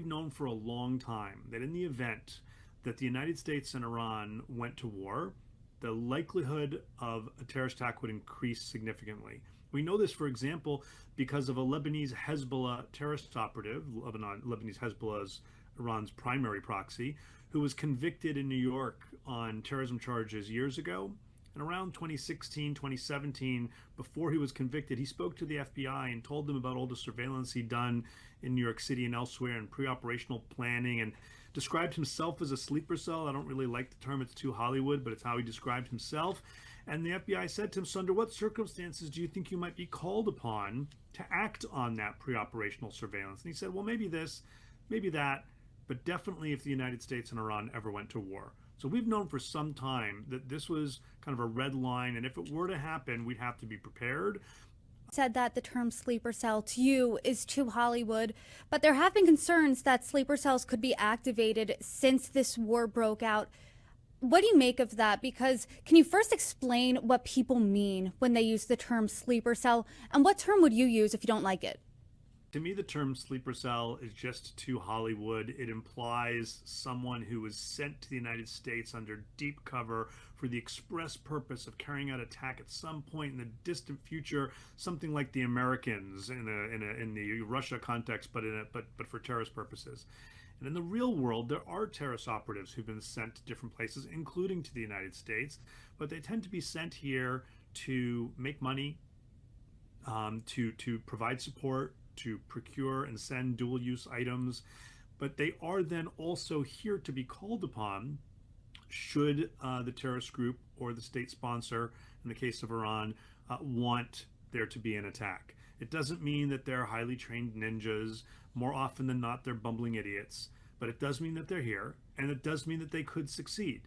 known for a long time that in the event that the United States and Iran went to war, the likelihood of a terrorist attack would increase significantly. We know this, for example, because of a Lebanese Hezbollah terrorist operative. Lebanese Hezbollah is Iran's primary proxy, who was convicted in New York on terrorism charges years ago. And around 2016, 2017, before he was convicted, he spoke to the FBI and told them about all the surveillance he'd done in New York City and elsewhere and pre operational planning, and described himself as a sleeper cell. I don't really like the term, it's too Hollywood, but it's how he described himself. And the FBI said to him, so under what circumstances do you think you might be called upon to act on that pre operational surveillance? And he said, well, maybe this, maybe that, but definitely if the United States and Iran ever went to war. So we've known for some time that this was kind of a red line, and if it were to happen, we'd have to be prepared. Said that the term sleeper cell to you is too Hollywood, but there have been concerns that sleeper cells could be activated since this war broke out. What do you make of that? Because can you first explain what people mean when they use the term sleeper cell, and what term would you use if you don't like it? To me, the term sleeper cell is just too Hollywood. It implies someone who was sent to the United States under deep cover for the express purpose of carrying out attack at some point in the distant future, something like the Americans in the Russia context, but for terrorist purposes. And in the real world, there are terrorist operatives who've been sent to different places, including to the United States, but they tend to be sent here to make money, to provide support, to procure and send dual use items, but they are then also here to be called upon should the terrorist group or the state sponsor, in the case of Iran, want there to be an attack. It doesn't mean that they're highly trained ninjas. More often than not, they're bumbling idiots, but it does mean that they're here, and it does mean that they could succeed.